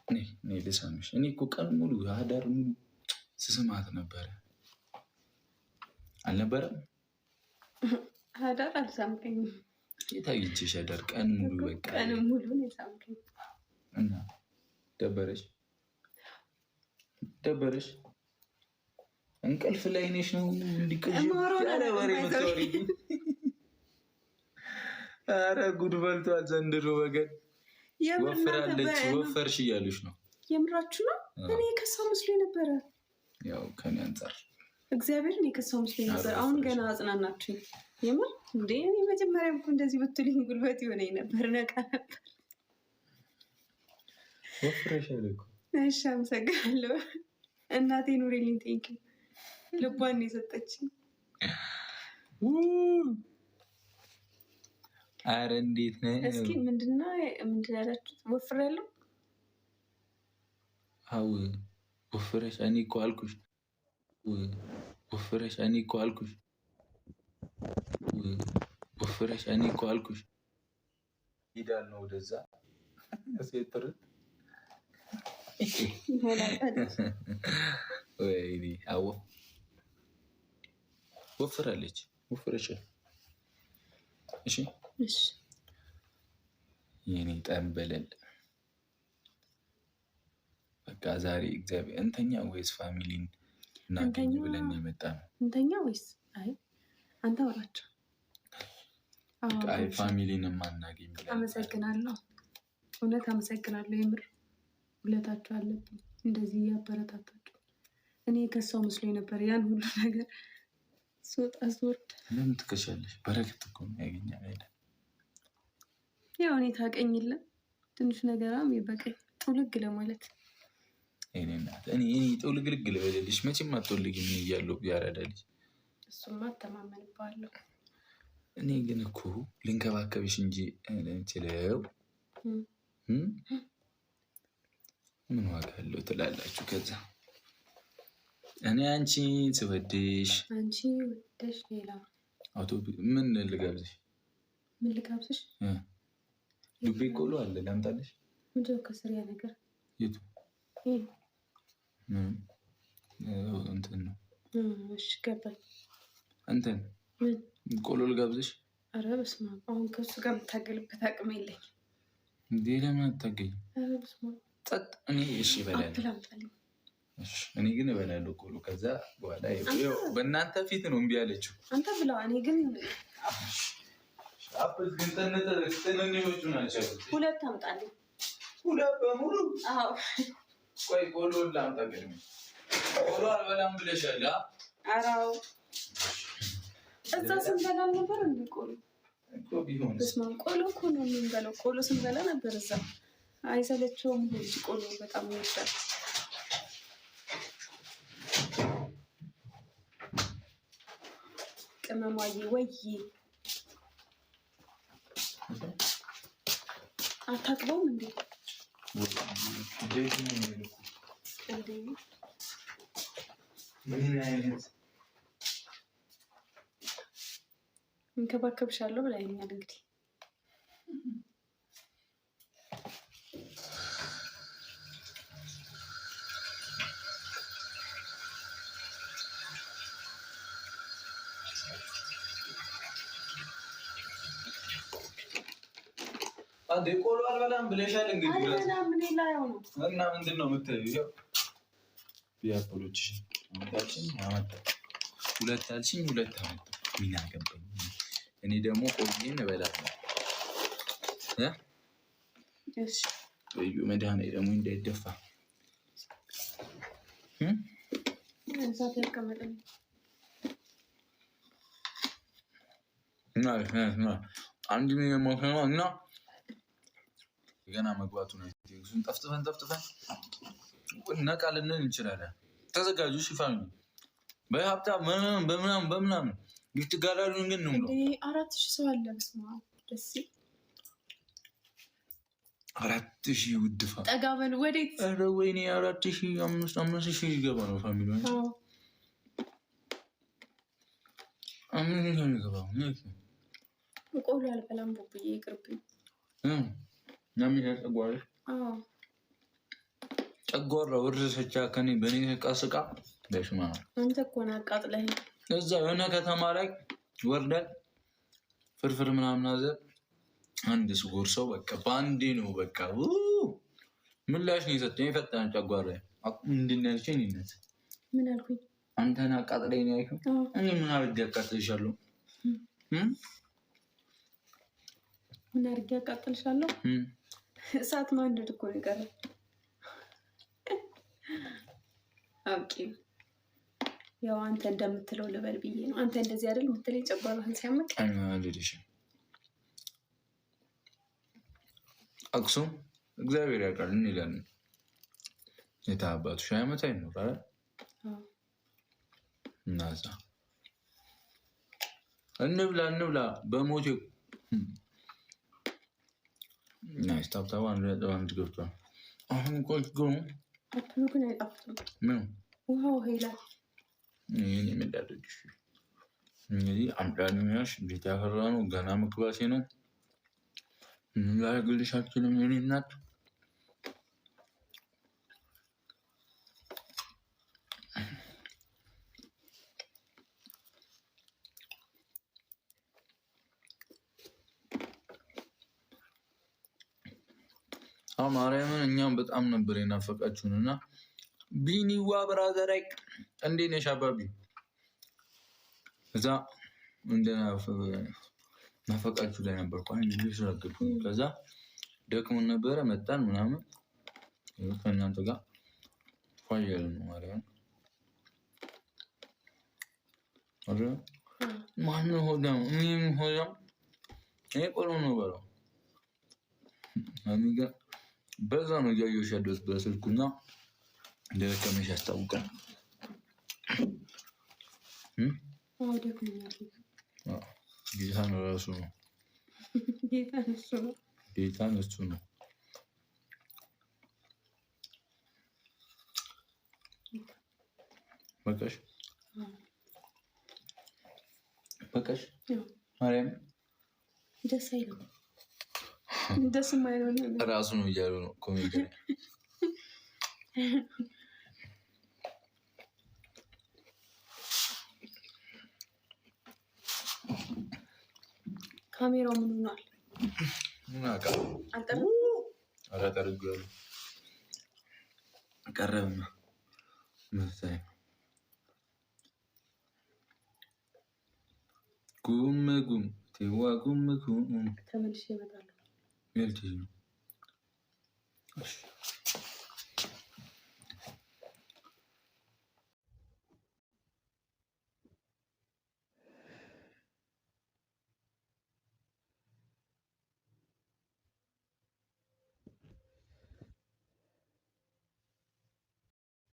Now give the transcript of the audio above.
እኔ ልሰምሽ። እኔ እኮ ቀን ሙሉ አዳር ሙሉ ስስማት ነበረ። አልነበረም? አዳር አልሳምከኝም። የታይችሽ አዳር ቀን ሙሉ በቃ ቀን ሙሉ ነው የሳምከኝ። እና ደበረሽ? እንቅልፍ ላይ ነሽ ነው እንዲቀሽ ያለ ወሬ መታወሪ። ኧረ ጉድ በልቷል ዘንድሮ በገድ ወፍራለች። ወፈርሽ እያሉሽ ነው? የምራችሁ ነው? እኔ ከሰው መስሎኝ ነበረ። ያው ከኔ አንፃር እግዚአብሔርን የከሰው መስሎኝ ነበር። አሁን ገና አጽናናችሁኝ። የምር እንዴ እኔ መጀመሪያም እኮ እንደዚህ ብትልኝ ጉልበት ይሆነኝ ነበር፣ ነቃ ነበር። ወፍረሻል እኮ። እሺ አመሰግናለሁ እናቴ ኑሪልኝ። ቴንኪ ልቧን የሰጠችኝ። አረ እንዴት ነህ? እስኪ ምንድን ያላችሁት? ወፍሬያለሁ? አዎ ወፍረሽ። እኔ እኮ አልኩሽ ወፍረሽ። እኔ እኮ አልኩሽ ወፍረሽ። እኔ እኮ አልኩሽ ሄዳል ነው ወደዛ ሴትር ወይኔ አዎ ወፍራለች። ወፍረሻል። እሺ የኔ ጠንበለል በቃ ዛሬ እግዚአብሔር እንተኛ ወይስ ፋሚሊን እናገኝ ብለን የመጣ ነው? እንተኛ ወይስ አይ አንተ ወራቸው? አይ ፋሚሊንም አናገኝ ብለን። አመሰግናለሁ፣ እውነት አመሰግናለሁ። የምር ውለታችሁ አለብኝ እንደዚህ ያበረታታችሁ። እኔ ከሰው መስሎኝ ነበር ያን ሁሉ ነገር ሶጣ ሶርድ። ለምን ትከሻለሽ? በረከት እኮ ነው ያገኛል አይደል? ያው እኔ ታውቀኝለ ትንሽ ነገራም ይበቃኝ ጥውልግ ለማለት። እኔ ጥውልግልግ ልበልልሽ? መቼም አትወልጊም እያለሁ ያረዳልሽ። እሱማ አተማመንባለሁ። እኔ ግን እኮ ልንከባከብሽ እንጂ እንችለው ምን ዋጋ አለው ትላላችሁ? ከዛ እኔ አንቺ ስወድሽ አንቺ ወደሽ ሌላ ምን ልጋብዝሽ? ምን ልጋብዝሽ? ዱቤ ቆሎ አለ ላምጣልሽ? ምንድነው ከስር ያ ነገር? የቱ እንትን ነው? እሺ ገባኝ። እንትን ቆሎ ልጋብዝሽ? ኧረ በስመ አብ! አሁን ከሱ ጋር የምታገልበት አቅም የለኝም። እንዴ ለምን አታገኝም? ኧረ በስመ አብ! ጸጥ። እኔ እሺ እበላለሁ። እኔ ግን እበላለሁ ቆሎ። ከዛ በኋላ በእናንተ ፊት ነው እምቢ አለችው። አንተ ብላ። እኔ ግን አፕል ግን ትንንሾቹ ናቸው። ሁለት አምጣልኝ። ሁለት በሙሉ? አዎ። ቆይ ቆሎ ላምጣ። ግን ቆሎ አልበላም ብለሻል? ኧረ አዎ። እዛ ስንበላ ነበር እንደ ቆሎ እኮ ቢሆን በስመ አብ! ቆሎ እኮ ነው የምንበላው። ቆሎ ስንበላ ነበር እዛ። አይሰለቸውም? ቆሎ በጣም ይወዳል። ቅመማዬ ወይ አታጥበውም እንዴ? ምን አይነት እንከባከብሻለሁ ብላኛል። እንግዲህ አንዴ ቆሎ አልበላም ብለሻል። እንግዲህ ምን ይላየው ነው እና ምንድን ነው የምትይው? ቢያፖሎች አመጣችኝ አመጣ ሁለት አልሽኝ ሁለት አመጣ። ምን አገባኝ እኔ ደግሞ ቆይን እበላለሁ። እሺ ወይ መድኃኒዓለም ደግሞ እንዳይደፋ እዛት ያቀመጠኝ አንድ ምን የሞከረው እና ገና መግባቱ ነው። እሱን ጠፍጥፈን ነቃ ልንል እንችላለን። ተዘጋጁ። ሽፋኝ በሀብታም በምናምን ይትጋራሉን። ግን ነው 4000 ሰው አለ። በስመ አብ ደስ ይል 4000 ውድፋ ጠጋ በል ወዴት? ኧረ ወይኔ 4000 5,000 ይገባ ነው ፋሚሊ ነው። አምን ነው ይገባው ነው። ቆሎ አልበላም ቡብዬ ይቅርብኝ። ናምን ያስጓል። ጨጓራ ወረሰቻ ከኔ በኔ ቃስቃ በሽማ አንተ እኮ ነው አቃጥለህ እዛ የሆነ ከተማ ላይ ወርደን ፍርፍር ምናምን አዘ አንድ ስጎር ሰው በቃ ባንዴ ነው በቃ ምላሽ ነው የሰጠኝ። ፈጣን ጨጓራ ምንድን ነው ያልሽኝ? እኔነት ምን አልኩኝ? አንተን አቃጥለኝ ነው ያልኩኝ። እኔ ምን አድርጌ አቃጥልሻለሁ? ምን አድርጌ አቃጥልሻለሁ? እሳት ማንደድ እኮ ነው የቀረው። አውቂ ያው አንተ እንደምትለው ልበል ብዬ ነው። አንተ እንደዚህ አይደል የምትለኝ ጨጓራህን ሲያመቅ አይናልሽ አክሱም እግዚአብሔር ያውቃል እንላለን። የታባቱ ሺህ ዓመት አይኖር አይደል? እናዛ እንብላ በሞቴ ናይስ ታብታባ አንድ ገብቷል። አሁን ቆይ አትሉ ግን አይጣፍጥም። ምን ውሃው ይላል። ይሄን የምዳደድሽ እንግዲህ አምጣልኛሽ ቤት ያፈራ ነው። ገና መግባቴ ነው። ምን ላደርግልሽ አልችልም የኔ እናት። ማርያምን እኛም በጣም ነበር የናፈቃችሁን እና ቢኒዋ ብራዘር እንዴት ነሽ አባቢ? እዛ ናፈቃችሁ ላይ ነበርኩ። ስለገድኩ ከዛ ደክሞን ነበረ መጣን ምናምን ከእናንተ ጋር ፋያል ነው ማርያም። ማነው ሆዳም? እኔም ሆዳም። እኔ ቆሎ ነው በለው አሚጋ በዛ ነው እያየሁሽ ያለሁት በስልኩና እንደደከመሽ ያስታውቃል። ጌታን እራሱ ነው ጌታን እሱ ነው። በቃሽ ማርያም ደስ አይልም። ደስ የማይለው እራሱ ነው እያሉ ነው ኮሜዲ ካሜራው ምን ሆኗል? አጠርጉ ቀረብና መሰለኝ። ጉም ቴዋ ጉም ተመልሼ እመጣለሁ። ሜልቲ